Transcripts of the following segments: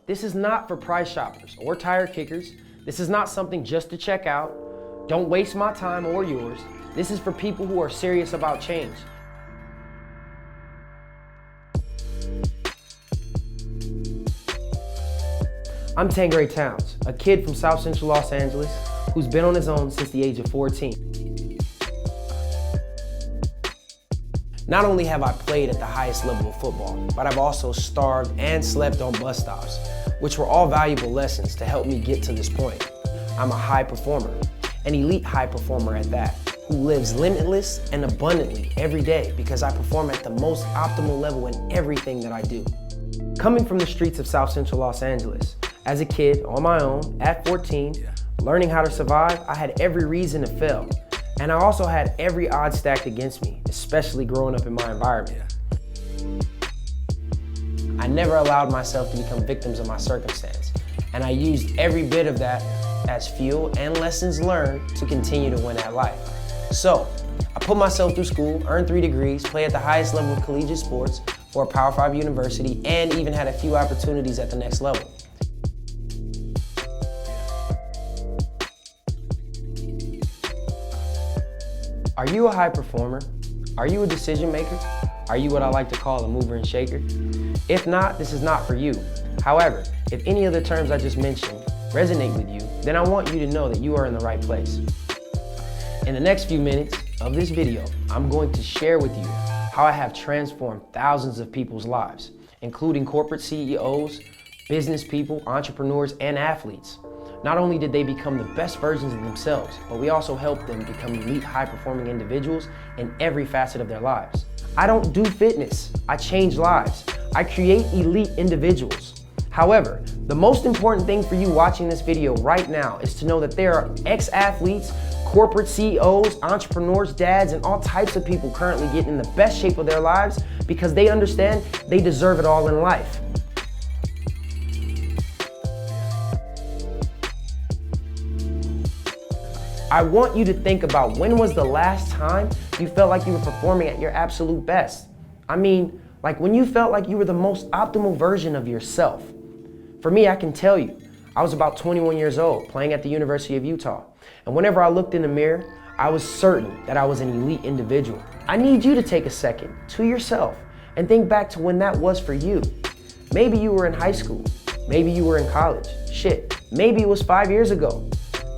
this is not for price shoppers or tire kickers. This is not something just to check out. Don't waste my time or yours. This is for people who are serious about change. I'm Tangray Towns, a kid from South Central Los Angeles who's been on his own since the age of 14. Not only have I played at the highest level of football, but I've also starved and slept on bus stops, which were all valuable lessons to help me get to this point. I'm a high performer, an elite high performer at that, who lives limitless and abundantly every day because I perform at the most optimal level in everything that I do. Coming from the streets of South Central Los Angeles, as a kid, on my own, at 14, learning how to survive, I had every reason to fail. And I also had every odds stacked against me, especially growing up in my environment. I never allowed myself to become victims of my circumstance, and I used every bit of that as fuel and lessons learned to continue to win at life. So, I put myself through school, earned 3 degrees, played at the highest level of collegiate sports for a Power 5 university, and even had a few opportunities at the next level. Are you a high performer? Are you a decision maker? Are you what I like to call a mover and shaker? If not, this is not for you. However, if any of the terms I just mentioned resonate with you, then I want you to know that you are in the right place. In the next few minutes of this video, I'm going to share with you how I have transformed thousands of people's lives, including corporate CEOs, business people, entrepreneurs, and athletes. Not only did they become the best versions of themselves, but we also helped them become elite, high-performing individuals in every facet of their lives. I don't do fitness, I change lives. I create elite individuals. However, the most important thing for you watching this video right now is to know that there are ex-athletes, corporate CEOs, entrepreneurs, dads, and all types of people currently getting in the best shape of their lives because they understand they deserve it all in life. I want you to think about when was the last time you felt like you were performing at your absolute best. I mean, like when you felt like you were the most optimal version of yourself. For me, I can tell you, I was about 21 years old, playing at the University of Utah. And whenever I looked in the mirror, I was certain that I was an elite individual. I need you to take a second to yourself and think back to when that was for you. Maybe you were in high school. Maybe you were in college. Shit, maybe it was 5 years ago.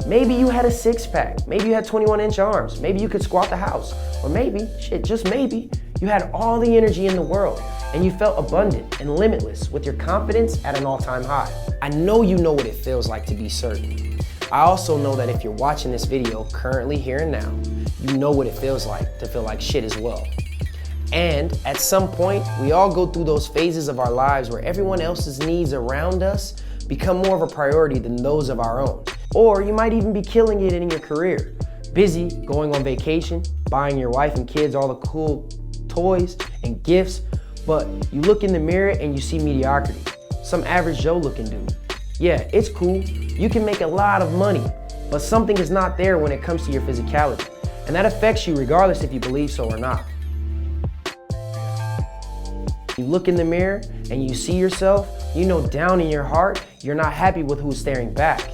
Maybe you had a six-pack, maybe you had 21-inch arms, maybe you could squat the house, or maybe, just maybe, you had all the energy in the world and you felt abundant and limitless with your confidence at an all-time high. I know you know what it feels like to be certain. I also know that if you're watching this video currently here and now, you know what it feels like to feel like shit as well. And at some point, we all go through those phases of our lives where everyone else's needs around us become more of a priority than those of our own. Or you might even be killing it in your career, busy going on vacation, buying your wife and kids all the cool toys and gifts, but you look in the mirror and you see mediocrity, some average Joe looking dude. Yeah, it's cool, you can make a lot of money, but something is not there when it comes to your physicality, and that affects you regardless if you believe so or not. You look in the mirror and you see yourself, you know down in your heart, you're not happy with who's staring back.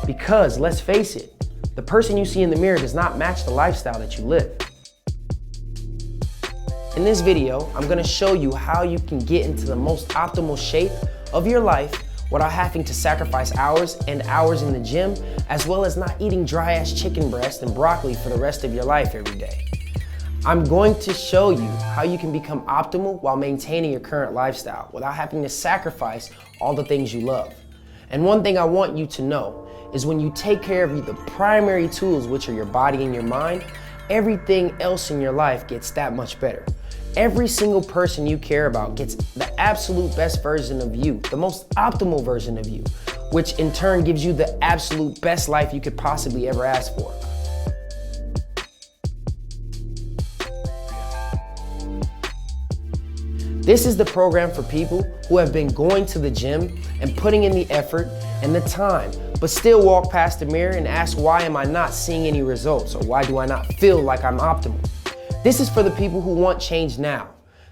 Because, let's face it, the person you see in the mirror does not match the lifestyle that you live. In this video, I'm going to show you how you can get into the most optimal shape of your life without having to sacrifice hours and hours in the gym, as well as not eating dry-ass chicken breast and broccoli for the rest of your life every day. I'm going to show you how you can become optimal while maintaining your current lifestyle without having to sacrifice all the things you love. And one thing I want you to know is when you take care of the primary tools, which are your body and your mind, everything else in your life gets that much better. Every single person you care about gets the absolute best version of you, the most optimal version of you, which in turn gives you the absolute best life you could possibly ever ask for. This is the program for people who have been going to the gym and putting in the effort and the time, but still walk past the mirror and ask, why am I not seeing any results, or why do I not feel like I'm optimal? This is for the people who want change now.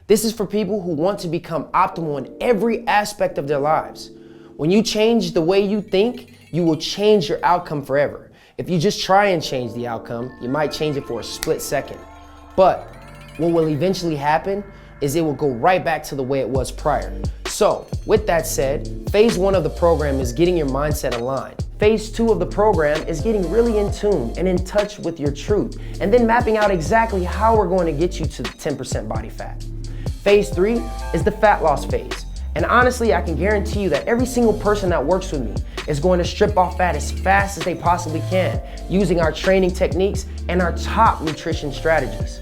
This is for people who want to become optimal in every aspect of their lives. When you change the way you think, you will change your outcome forever. If you just try and change the outcome, you might change it for a split second. But what will eventually happen is it will go right back to the way it was prior. So, with that said, phase 1 of the program is getting your mindset aligned. Phase 2 of the program is getting really in tune and in touch with your truth, and then mapping out exactly how we're going to get you to 10% body fat. Phase 3 is the fat loss phase. And honestly, I can guarantee you that every single person that works with me is going to strip off fat as fast as they possibly can, using our training techniques and our top nutrition strategies.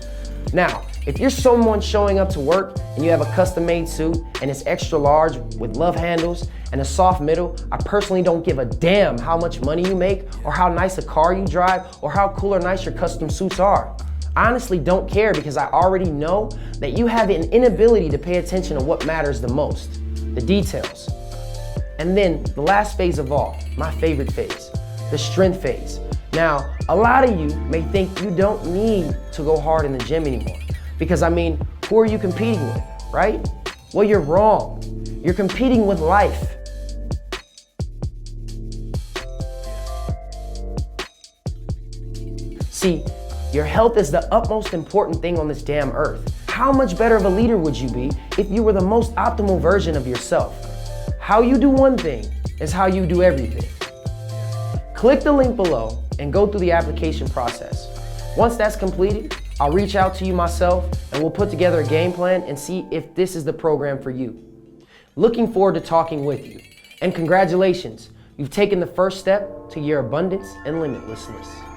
Now, if you're someone showing up to work and you have a custom-made suit and it's extra large with love handles and a soft middle, I personally don't give a damn how much money you make or how nice a car you drive or how cool or nice your custom suits are. I honestly don't care because I already know that you have an inability to pay attention to what matters the most, the details. And then the last phase of all, my favorite phase, the strength phase. Now, a lot of you may think you don't need to go hard in the gym anymore because who are you competing with, right? Well, you're wrong. You're competing with life. See, your health is the utmost important thing on this damn earth. How much better of a leader would you be if you were the most optimal version of yourself? How you do one thing is how you do everything. Click the link below and go through the application process. Once that's completed, I'll reach out to you myself and we'll put together a game plan and see if this is the program for you. Looking forward to talking with you. And congratulations, you've taken the first step to your abundance and limitlessness.